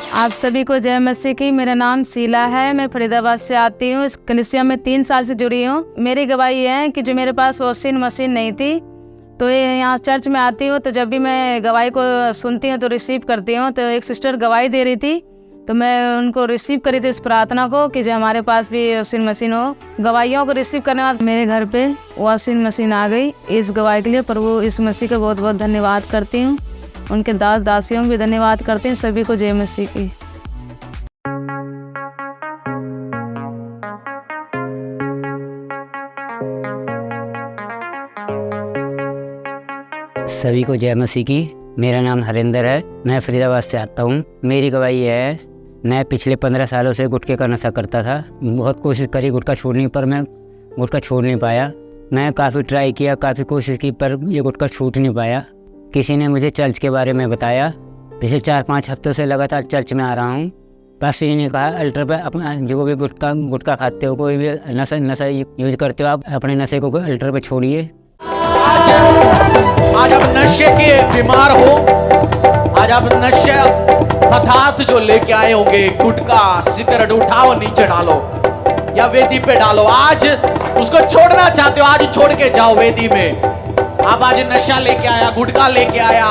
आप सभी को जय मसीह की। मेरा नाम शीला है, मैं फरीदाबाद से आती हूँ। इस कलीसिया में 3 साल से जुड़ी हूँ। मेरी गवाही ये है कि जो मेरे पास वॉशिंग मशीन नहीं थी, तो ये यहाँ चर्च में आती हूँ, तो जब भी मैं गवाही को सुनती हूँ तो रिसीव करती हूँ। तो एक सिस्टर गवाही दे रही थी, तो मैं उनको रिसीव करी थी इस प्रार्थना को कि जो हमारे पास भी वॉशिंग मशीन हो। गवाहियों को रिसीव करने के बाद मेरे घर पे वॉशिंग मशीन आ गई। इस गवाही के लिए प्रभु यीशु मसीह का बहुत बहुत धन्यवाद करती हूँ। उनके दास दासियों को भी धन्यवाद करती हूँ। सभी को जय मसीह की। सभी को जय मसीह की। मेरा नाम हरिंदर है, मैं फरीदाबाद से आता हूँ। मेरी गवाही है, मैं पिछले 15 सालों से गुटखे का नशा करता था। बहुत कोशिश करी गुटखा छोड़ने पर मैं गुटखा छोड़ नहीं पाया। मैं काफ़ी ट्राई किया, काफ़ी कोशिश की, पर ये गुटखा छूट नहीं पाया। किसी ने मुझे चर्च के बारे में बताया। पिछले 4-5 हफ्तों से लगातार चर्च में आ रहा हूँ। पास्टर जी ने कहा अल्टर पे अपना जो भी गुटखा खाते हो, कोई भी नशा यूज करते हो, आप अपने नशे को अल्टर पे छोड़िए। आज आप नशे के बीमार हो, आज आप नशे पदार्थ जो लेके आए होंगे, गुटखा सिगरेट उठाओ, नीचे डालो या वेदी पे डालो। आज उसको छोड़ना चाहते हो, आज छोड़ के जाओ वेदी में। आप आज नशा लेके आया, गुटखा लेके आया,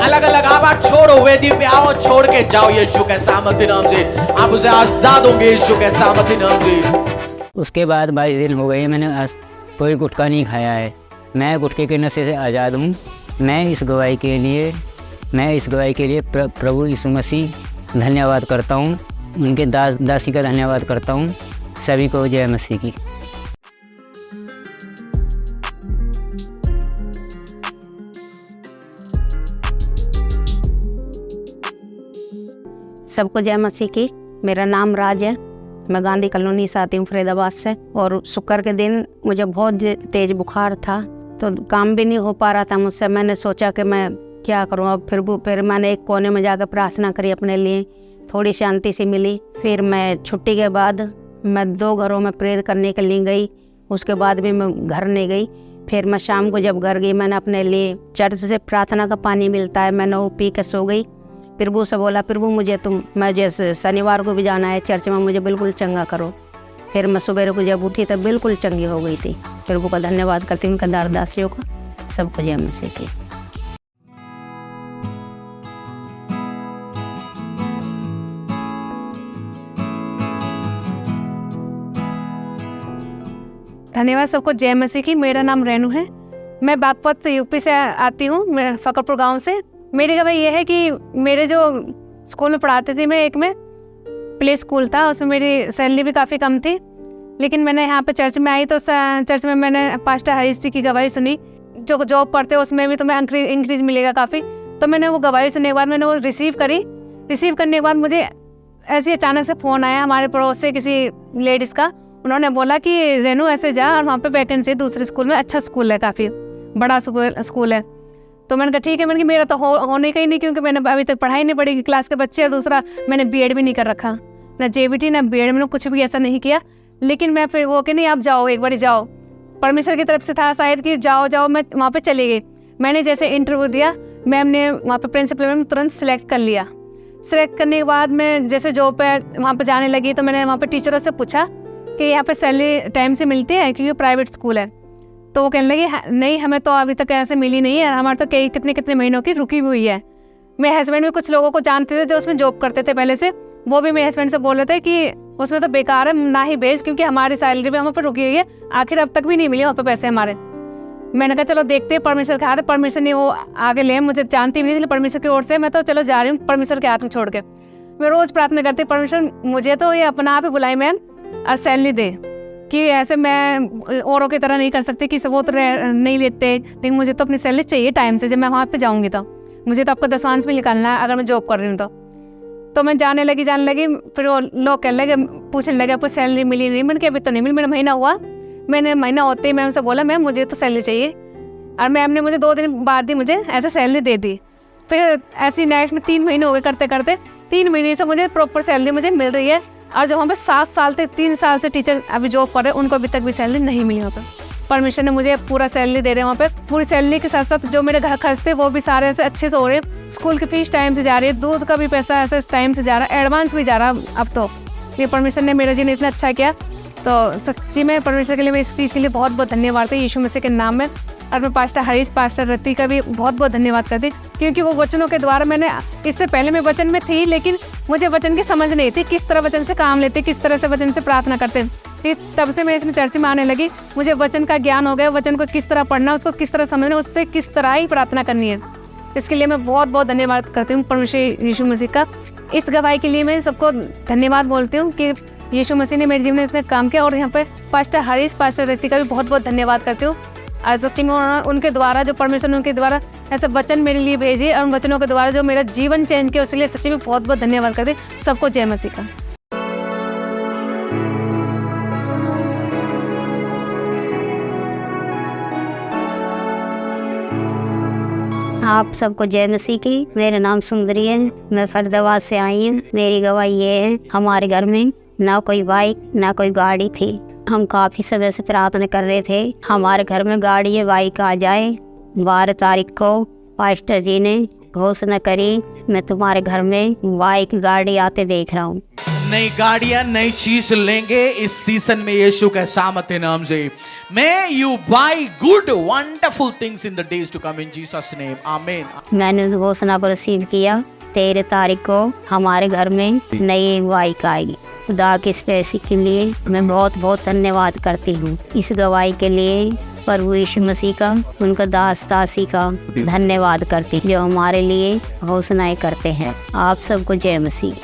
अलग अलग आप छोड़ो, वेदी पे आओ, छोड़ के जाओ यीशु के सामर्थ्य नाम से। आप उसे आजाद होंगे यीशु के सामर्थ्य नाम से। उसके बाद 22 दिन हो गए, मैंने आज कोई गुटखा नहीं खाया है। मैं गुटखे के नशे से आज़ाद हूँ। मैं इस गवाही के लिए प्रभु यीशु मसीह धन्यवाद करता हूँ। उनके दासी का धन्यवाद करता हूँ। सभी को जय मसीह की। सबको जय मसीह की। मेरा नाम राज है, मैं गांधी कॉलोनी से आती हूँ फरीदाबाद से। और शुक्र के दिन मुझे बहुत तेज बुखार था, तो काम भी नहीं हो पा रहा था मुझसे। मैंने सोचा कि मैं क्या करूँ अब। फिर मैंने एक कोने में जाकर प्रार्थना करी अपने लिए, थोड़ी शांति सी मिली। फिर मैं छुट्टी के बाद मैं 2 घरों में प्रेयर करने के लिए गई। उसके बाद भी मैं घर नहीं गई। फिर मैं शाम को जब घर गई, मैंने अपने लिए चर्च से प्रार्थना का पानी मिलता है, मैंने वो पी के सो गई। प्रभु से बोला, प्रभु मैं जैसे शनिवार को भी जाना है चर्च में, मुझे बिल्कुल चंगा करो। फिर मैं सुबह को जब उठी तब बिल्कुल चंगी हो गई थी। प्रभु का धन्यवाद करती हूँ, उनका दासदासियों को। सबको जय मसीह की। धन्यवाद। सबको जय मसीह की। मेरा नाम रेनू है, मैं बागपत यूपी से आती हूँ, मैं फकरपुर गांव से। मेरी गवाही ये है कि मेरे जो स्कूल में पढ़ाते थे, मैं एक में प्ले स्कूल था, उसमें मेरी सैलरी भी काफ़ी कम थी। लेकिन मैंने यहाँ पे चर्च में आई तो चर्च में मैंने पास्टर हरीश जी की गवाही सुनी, जो जॉब पढ़ते हो उसमें भी तुम्हें इंक्रीज मिलेगा काफ़ी। तो मैंने वो गवाही सुनने के बाद मैंने वो रिसीव करी। रिसीव करने के बाद मुझे ऐसे अचानक से फ़ोन आया हमारे पड़ोस से किसी लेडीज़ का। उन्होंने बोला कि रेनू ऐसे जा और वहाँ पे वैकेंसी दूसरे स्कूल में, अच्छा स्कूल है, काफ़ी बड़ा स्कूल है। तो मैंने कहा ठीक है। मैंने कहा मेरा तो होने का ही नहीं, क्योंकि मैंने अभी तक पढ़ाई नहीं पड़ी, क्लास के बच्चे, और दूसरा मैंने बीएड भी नहीं कर रखा, ना जेबीटी ना बीएड, मैंने कुछ भी ऐसा नहीं किया। लेकिन मैं फिर वो कि नहीं आप जाओ, एक बार जाओ, परमेश्वर की तरफ से था शायद कि जाओ। मैं वहाँ पे चली गई। मैंने जैसे इंटरव्यू दिया, मैम ने वहाँ पे प्रिंसिपल मैम तुरंत सेलेक्ट कर लिया। सेलेक्ट करने के बाद मैं जैसे जॉब पे वहाँ पे जाने लगी, तो मैंने वहाँ पे टीचरों से पूछा कि यहाँ पे सैलरी टाइम से मिलती है, क्योंकि प्राइवेट स्कूल है। तो वो कहने लगी नहीं, हमें तो अभी तक ऐसे मिली नहीं है, हमारे तो कितने महीनों की रुकी हुई है। मेरे हस्बैंड भी कुछ लोगों को जानते थे जो उसमें जॉब करते थे पहले से, वो भी मेरे हस्बैंड से बोल रहे थे कि उसमें तो बेकार है, ना ही भेज, क्योंकि हमारी सैलरी भी हमें पर रुकी हुई है, आखिर अब तक भी नहीं मिली वहाँ पर पैसे हमारे। मैंने कहा चलो देखते हैं, परमेश्वर के हाथ है, परमेश्वर ने वो आगे ले, मुझे जानती भी नहीं थी परमेश्वर की ओर से, मैं तो चलो जा रही हूँ परमेश्वर के हाथ में छोड़ के। मैं रोज़ प्रार्थना करती, परमेश्वर मुझे तो ये अपना आप ही बुलाई मैम और सैलरी दे, कि ऐसे मैं औरों की तरह नहीं कर सकती कि वो तो नहीं लेते, लेकिन मुझे तो अपनी सैलरी चाहिए टाइम से, जब मैं वहाँ पे जाऊँगी तो मुझे तो आपका दसवांश भी निकालना है अगर मैं जॉब कर रही हूँ तो मैं जाने लगी। फिर वो लोग कहने लगे, पूछने लगे आपको सैलरी मिली नहीं? मैंने कहा अभी तो नहीं मिली, मेरा महीना हुआ। मैंने महीना होते ही मैम से बोला मैम मुझे तो सैलरी चाहिए, और मैम ने मुझे 2 दिन बाद ही मुझे ऐसे सैलरी दे दी। फिर ऐसी नेक्स्ट में 3 महीने हो गए, करते करते 3 महीने से मुझे प्रॉपर सैलरी मुझे मिल रही है। और जो वहाँ पे 7 साल तक 3 साल से टीचर अभी जॉब कर रहे हैं, उनको अभी तक भी सैलरी नहीं मिली। होता परमिशन ने मुझे पूरा सैलरी दे रहे हैं, वहाँ पे पूरी सैलरी के साथ साथ जो मेरे घर खर्च थे वो भी सारे ऐसे अच्छे से हो रहे हैं। स्कूल की फीस टाइम से जा रही है, दूध का भी पैसा ऐसे टाइम से जा रहा है, एडवांस भी जा रहा है। अब तो ये परमिशन ने मेरे जी ने इतना अच्छा किया, तो सच्ची में परमेश्वर के लिए मैं इस चीज़ के लिए बहुत बहुत धन्यवाद है यीशु मसीह के नाम में। और मैं पास्टर हरीश, पास्टर रति का भी बहुत बहुत धन्यवाद करती, क्योंकि वो वचनों के द्वारा मैंने, इससे पहले मैं वचन में थी लेकिन मुझे वचन की समझ नहीं थी, किस तरह वचन से काम लेते, किस तरह से वचन से प्रार्थना करते। तब से मैं इसमें चर्च में आने लगी, मुझे वचन का ज्ञान हो गया, वचन को किस तरह पढ़ना, उसको किस तरह समझना, उससे किस तरह ही प्रार्थना करनी है। इसके लिए मैं बहुत बहुत धन्यवाद करती हूँ परमेश्वर यीशु मसीह का। इस गवाही के लिए मैं सबको धन्यवाद बोलती हूँ कि यीशु मसीह ने मेरे जीवन में इतने काम किया। और यहाँ पे पास्टर हरीश, पास्टर रति का भी बहुत बहुत धन्यवाद करती हूँ। आज सच्ची में उनके द्वारा जो परमेश्वर ने उनके द्वारा ऐसे वचन मेरे लिए भेजे और उन वचनों के द्वारा जो मेरा जीवन चेंज किया, उसके लिए सच्ची में बहुत बहुत धन्यवाद करती हूँ। सबको जय मसीह का। आप सबको जय मसीह की। मेरा नाम सुंदरी है, मैं फरीदाबाद से आई हूँ। मेरी गवाही ये है, हमारे घर में ना कोई बाइक ना कोई गाड़ी थी। हम काफ़ी समय से प्रार्थना कर रहे थे हमारे घर में गाड़ी या बाइक आ जाए। 12 तारीख को पास्टर जी ने घोषणा करी, मैं तुम्हारे घर में बाइक गाड़ी आते देख रहा हूँ। नई गाड़ियां, नई चीज लेंगे इस सीजन में यीशु के सामत नाम से। May you buy good wonderful things in the days to come in Jesus name. Amen. मैंने उस घोषणा को रिसीव किया। 13 तारीख को हमारे घर में नई बाइक आएगी। खुदा के इस पैसे के लिए मैं बहुत बहुत धन्यवाद करती हूँ। इस गवाही के लिए प्रभु यीशु मसीह का, उनका दास दासी का धन्यवाद करती हूँ जो हमारे लिए घोषणाएं करते हैं। आप सबको जय मसीह।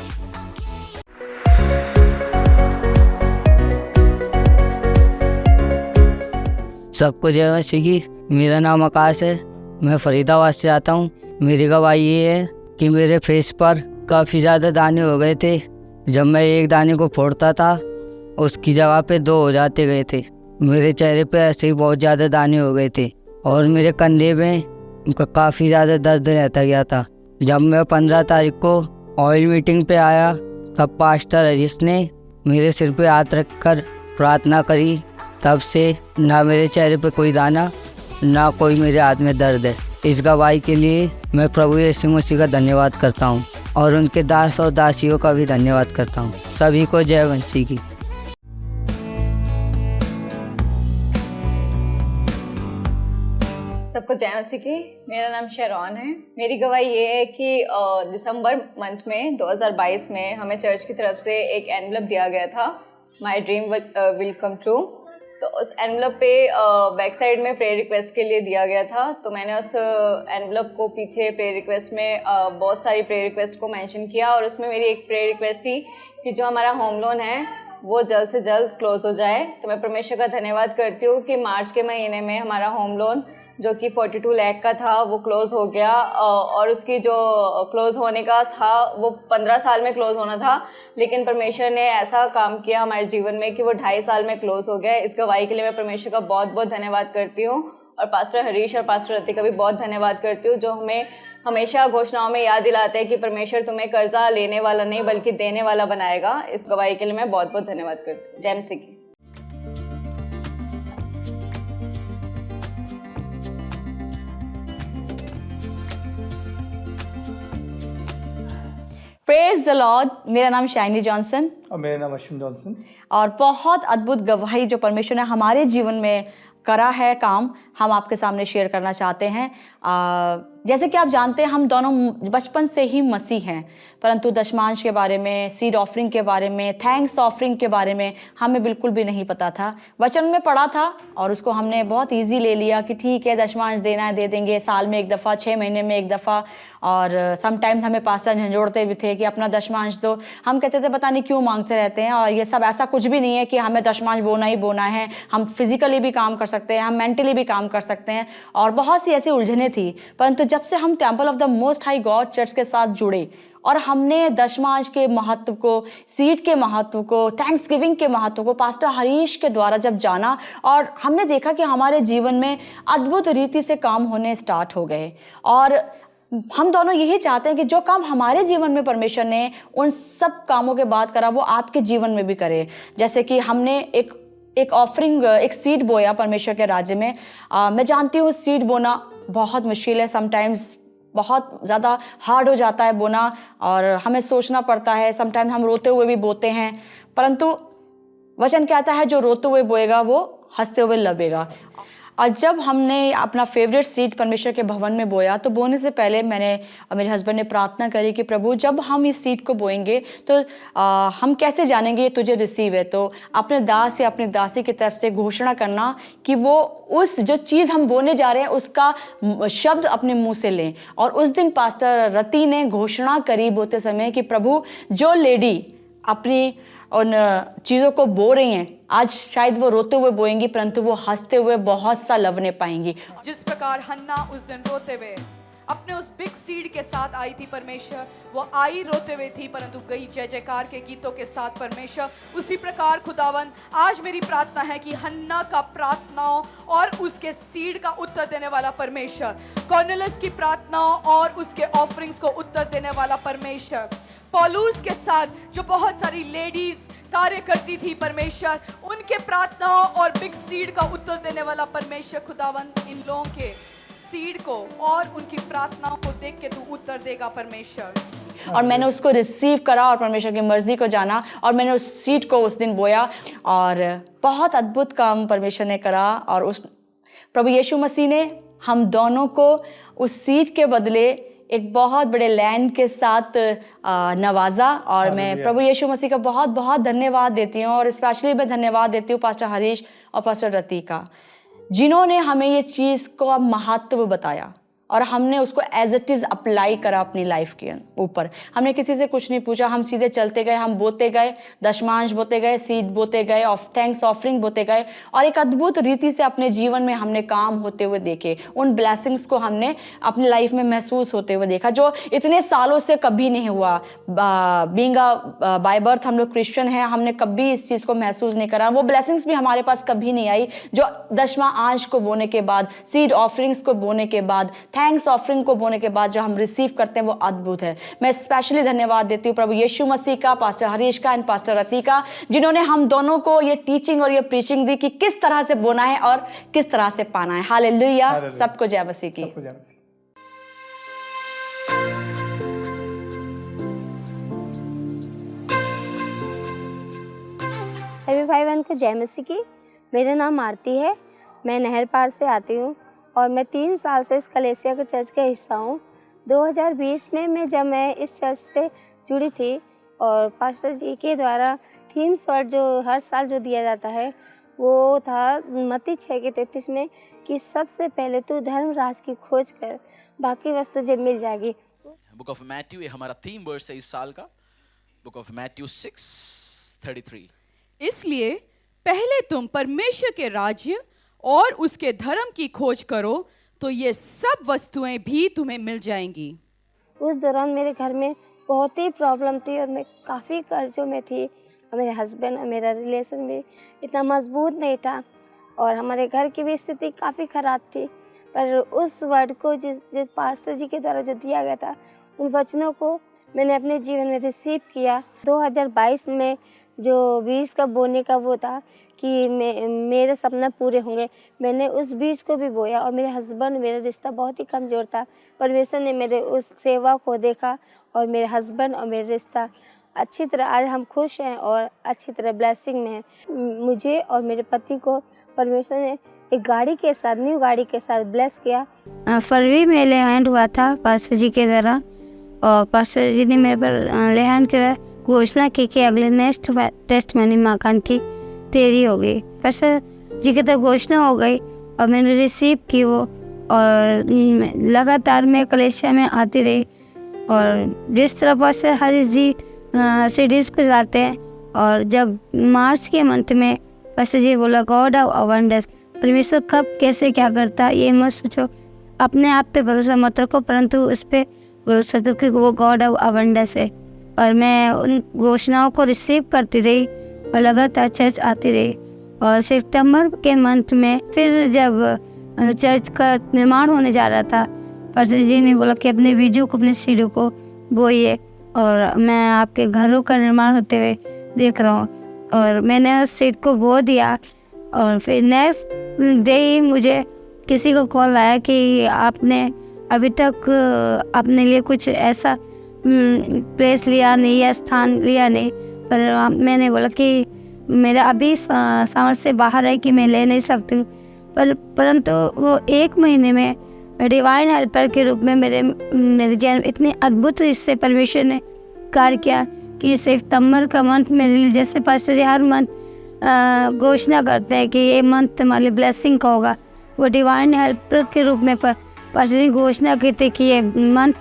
सबको जय मसीह की। मेरा नाम आकाश है, मैं फरीदाबाद से आता हूँ। मेरी गवाही ये है कि मेरे फेस पर काफ़ी ज़्यादा दाने हो गए थे। जब मैं एक दाने को फोड़ता था उसकी जगह पे 2 हो जाते गए थे। मेरे चेहरे पे ऐसे ही बहुत ज़्यादा दाने हो गए थे और मेरे कंधे में काफ़ी ज़्यादा दर्द रहता गया था। जब मैं 15 तारीख को ऑयल मीटिंग पे आया तब पास्टर हरीश ने मेरे सिर पे हाथ रखकर प्रार्थना करी। तब से ना मेरे चेहरे पे कोई दाना, ना कोई मेरे हाथ में दर्द है। इस गवाही के लिए मैं प्रभु यीशु मसीह का धन्यवाद करता हूँ और उनके दास और दासियों का भी धन्यवाद करता हूँ। सभी को जय मसीह की। सबको जय मसीह की। मेरा नाम शेरॉन है। मेरी गवाही ये है कि दिसंबर मंथ में 2022 में हमें चर्च की तरफ से एक एनवलप दिया गया था, my dream will come true. तो उस एनवलप पे बैक साइड में प्रेयर रिक्वेस्ट के लिए दिया गया था। तो मैंने उस एनवलप को पीछे प्रेयर रिक्वेस्ट में बहुत सारी प्रेयर रिक्वेस्ट को मेंशन किया और उसमें मेरी एक प्रेयर रिक्वेस्ट थी कि जो हमारा होम लोन है वो जल्द से जल्द क्लोज़ हो जाए। तो मैं परमेश्वर का धन्यवाद करती हूँ कि मार्च के महीने में हमारा होम लोन जो कि 42 लाख का था वो क्लोज़ हो गया और उसकी जो क्लोज़ होने का था वो 15 साल में क्लोज़ होना था, लेकिन परमेश्वर ने ऐसा काम किया हमारे जीवन में कि वो 2.5 साल में क्लोज़ हो गया। इस गवाही के लिए मैं परमेश्वर का बहुत बहुत धन्यवाद करती हूँ और पास्टर हरीश और पास्टर रति का भी बहुत धन्यवाद करती हूँ जो हमें हमेशा घोषणाओं में याद दिलाते हैं कि परमेश्वर तुम्हें कर्जा लेने वाला नहीं बल्कि देने वाला बनाएगा। इस गवाही के लिए मैं बहुत बहुत धन्यवाद करती हूँ। जय मसीह की। Praise the Lord. मेरा नाम शाइनी जॉनसन और मेरा नाम अश्विन जॉनसन। और बहुत अद्भुत गवाही जो परमेश्वर ने हमारे जीवन में करा है काम, हम आपके सामने शेयर करना चाहते हैं। जैसे कि आप जानते हैं हम दोनों बचपन से ही मसीह हैं, परंतु दशमांश के बारे में, सीड ऑफरिंग के बारे में, थैंक्स ऑफरिंग के बारे में हमें बिल्कुल भी नहीं पता था। वचन में पढ़ा था और उसको हमने बहुत इजी ले लिया कि ठीक है दशमांश देना है दे देंगे, साल में 1 दफ़ा, 6 महीने में 1 दफ़ा। और समटाइम्स हमें पास्टर झंझोड़ते भी थे कि अपना दशमांश दो। हम कहते थे पता नहीं क्यों मांगते रहते हैं, और ये सब ऐसा कुछ भी नहीं है कि हमें दशमांश बोना ही बोना है। हम फिजिकली भी काम कर सकते हैं, हम मेंटली भी काम कर सकते हैं, और बहुत सी ऐसी उलझनें थी। परंतु जब से हम temple of the most high God church के साथ जुड़े और हमने दशमांश के महत्व को, सीड के महत्व को, थैंक्स गिविंग के महत्व को पास्टर हरीश के द्वारा जब जाना, और हमने देखा कि हमारे जीवन में अद्भुत रीति से काम होने स्टार्ट हो गए। और हम दोनों यही चाहते हैं कि जो काम हमारे जीवन में परमेश्वर ने उन सब कामों के बाद करा वो आपके जीवन में भी करे। जैसे कि हमने एक एक ऑफरिंग, एक सीड बोया परमेश्वर के राज्य में। मैं जानती हूँ सीड बोना बहुत मुश्किल है, समटाइम्स बहुत ज़्यादा हार्ड हो जाता है बोना, और हमें सोचना पड़ता है, समटाइम्स हम रोते हुए भी बोते हैं, परंतु वचन कहता है जो रोते हुए बोएगा वो हंसते हुए लवेगा। और जब हमने अपना फेवरेट सीड परमेश्वर के भवन में बोया, तो बोने से पहले मैंने और मेरे हस्बैंड ने प्रार्थना करी कि प्रभु जब हम इस सीड को बोएंगे तो हम कैसे जानेंगे ये तुझे रिसीव है। तो अपने दास या अपनी दासी की तरफ से घोषणा करना कि वो उस जो चीज़ हम बोने जा रहे हैं उसका शब्द अपने मुंह से लें। और उस दिन पास्टर रति ने घोषणा करी बोते समय कि प्रभु जो लेडी अपनी उन चीज़ों को बो रही हैं, आज शायद वो रोते हुए बोएंगी परंतु वो हंसते हुए बहुत सा लवने पाएंगी। जिस प्रकार हन्ना उस दिन रोते हुए अपने उस बिग सीड के साथ आई थी परमेश्वर, वो आई रोते हुए थी परंतु गई जय जयकार के गीतों के साथ परमेश्वर। उसी प्रकार खुदावन आज मेरी प्रार्थना है कि हन्ना का प्रार्थनाओं और उसके सीड का उत्तर देने वाला परमेश्वर, कॉर्नेलियस की प्रार्थनाओं और उसके ऑफरिंग्स को उत्तर देने वाला परमेश्वर, पौलुस के साथ जो बहुत सारी लेडीज कार्य करती थी परमेश्वर, उनके प्रार्थनाओं और बिग सीड का उत्तर देने वाला परमेश्वर, खुदावन इन लोगों के सीड को और उनकी प्रार्थनाओं को देख के तू उत्तर देगा परमेश्वर। और मैंने उसको रिसीव करा और परमेश्वर की मर्जी को जाना, और मैंने उस सीड को उस दिन बोया और बहुत अद्भुत काम परमेश्वर ने करा। और उस प्रभु यीशु मसीह ने हम दोनों को उस सीड के बदले एक बहुत बड़े लैंड के साथ नवाजा। और मैं प्रभु यीशु मसीह का बहुत बहुत धन्यवाद देती हूँ, और स्पेशली मैं धन्यवाद देती हूँ पास्टर हरीश और पास्टर रति का, जिन्होंने हमें ये चीज़ को महत्व बताया और हमने उसको एज इट इज़ अप्लाई करा अपनी लाइफ के ऊपर। हमने किसी से कुछ नहीं पूछा, हम सीधे चलते गए, हम बोते गए, दशमांश बोते गए, सीड बोते गए, थैंक्स ऑफरिंग बोते गए, और एक अद्भुत रीति से अपने जीवन में हमने काम होते हुए देखे। उन ब्लेसिंग्स को हमने अपनी लाइफ में महसूस होते हुए देखा जो इतने सालों से कभी नहीं हुआ। बीइंग बाय बर्थ हम लोग क्रिश्चियन हैं, हमने कभी इस चीज़ को महसूस नहीं करा। वो ब्लेसिंग्स भी हमारे पास कभी नहीं आई जो दशवां अंश को बोने के बाद, सीड ऑफरिंग्स को बोने के बाद, थैंक्स ऑफरिंग को बोने के बाद जो हम रिसीव करते हैं वो अद्भुत है। मैं स्पेशली धन्यवाद देती हूँ प्रभु यीशु मसीह का, पास्टर हरीश का एंड पास्टर रति का, जिन्होंने हम दोनों को ये टीचिंग और ये प्रीचिंग दी कि किस तरह से बोना है और किस तरह से पाना है। हालेलुया, सबको जय मसीह की। सभी भाई बहन को जय मसीह की। मेरा नाम आरती है, मैं नहर पार से आती हूँ और मैं 3 साल से इस कलेसिया के चर्च का हिस्सा हूँ। 2020 में जब मैं इस चर्च से जुड़ी थी और पास्टर जी के द्वारा थीम शॉट जो हर साल जो दिया जाता है वो था मत्ती 6:33 में कि सबसे पहले तू धर्मराज की खोज कर, बाकी वस्तु तुझे मिल जाएगी। बुक ऑफ मैथ्यू ये हमारा थीम वर्स है इस साल का, बुक ऑफ मैथ्यू 6:33। इसलिए पहले तुम परमेश्वर के राज्य और उसके धर्म की खोज करो तो ये सब वस्तुएं भी तुम्हें मिल जाएंगी। उस दौरान मेरे घर में बहुत ही प्रॉब्लम थी और मैं काफ़ी कर्जों में थी और मेरे हस्बैंड और मेरा रिलेशन भी इतना मजबूत नहीं था और हमारे घर की भी स्थिति काफ़ी ख़राब थी। पर उस वर्ड को जिस पास्टर जी के द्वारा जो दिया गया था, उन वचनों को मैंने अपने जीवन में रिसीव किया। 2022 में जो बीज का बोने का वो था कि मेरे सपना पूरे होंगे, मैंने उस बीज को भी बोया और मेरे हस्बैंड, मेरा रिश्ता बहुत ही कमज़ोर था। परमेश्वर ने मेरे उस सेवा को देखा और मेरे हस्बैंड और मेरा रिश्ता अच्छी तरह, आज हम खुश हैं और अच्छी तरह ब्लेसिंग में हैं। मुझे और मेरे पति को परमेश्वर ने एक गाड़ी के साथ, न्यू गाड़ी के साथ ब्लेस किया। फरवरी में लेहैंड हुआ था पास्टर जी के द्वारा और पास्टर जी ने मेरे पर लेहैंड के घोषणा की कि अगले नेक्स्ट टेस्ट मैंने मकान की तेरी हो गई। पास्टर जी की तो घोषणा हो गई और मैंने रिसीव की वो, और लगातार मैं कलेसिया में आती रही। और जिस तरह पास्टर हरीश जी सीरीज पे जाते हैं, और जब मार्च के मंथ में पास्टर जी बोला गॉड ऑफ अबंडेंस, परमेश्वर कब कैसे क्या करता है ये मत सोचो, अपने आप पे भरोसा मत रखो परंतु उस पर भरोसा रखो कि वो गॉड ऑफ अबंडेंस है। और मैं उन घोषणाओं को रिसीव करती रही और लगातार चर्च आती रही। और सितंबर के मंथ में फिर जब चर्च का निर्माण होने जा रहा था, पास्टर जी ने बोला कि अपने बीजों को, अपने सीढ़ों को बोइए और मैं आपके घरों का निर्माण होते हुए देख रहा हूँ। और मैंने उस सीड को बो दिया और फिर नेक्स्ट डे ही मुझे किसी को कॉल आया कि आपने अभी तक अपने लिए कुछ ऐसा प्लेस लिया नहीं या स्थान लिया नहीं। पर मैंने बोला कि मेरा अभी समझ से बाहर है कि मैं ले नहीं सकती हूँ, परंतु वो 1 महीने में डिवाइन हेल्पर के रूप में मेरे जीवन में इतने अद्भुत इससे परमेश्वर ने कार्य किया कि सितंबर का मंथ मेरे लिए, जैसे पास्टर जी हर मंथ घोषणा करते हैं कि ये मंथ हमारे ब्लेसिंग का होगा, वो डिवाइन हेल्पर के रूप में पास्टर जी घोषणा की थी कि ये मंथ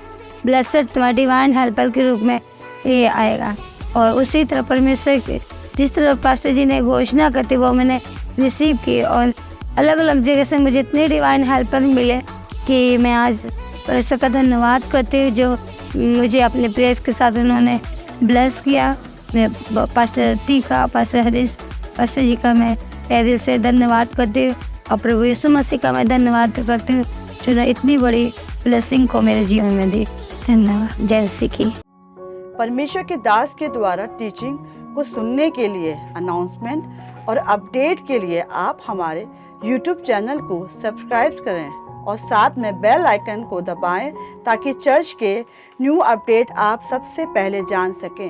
ब्लेसड तुम्हारे डिवाइन हेल्पर के रूप में ये आएगा। और उसी तरह परमेश्वर जिस तरह पास्टर जी ने घोषणा की थी वो मैंने रिसीव की, और अलग अलग जगह से मुझे इतने डिवाइन हेल्पर मिले कि मैं आज परमेश्वर का धन्यवाद करती हूँ जो मुझे अपने प्रेस के साथ उन्होंने ब्लेस किया। मैं पास्टर टीका, पास्टर हरीश पास्टर जी का मैं तहे दिल से धन्यवाद करती हूँ, और प्रभु यीशु मसीह का मैं धन्यवाद करती हूँ जो इतनी बड़ी ब्लेसिंग को मेरे जीवन में दी। धन्यवाद। जय मसीह की। परमेश्वर के दास के द्वारा टीचिंग को सुनने के लिए, अनाउंसमेंट और अपडेट के लिए आप हमारे YouTube चैनल को सब्सक्राइब करें और साथ में बेल आइकन को दबाएं ताकि चर्च के न्यू अपडेट आप सबसे पहले जान सकें।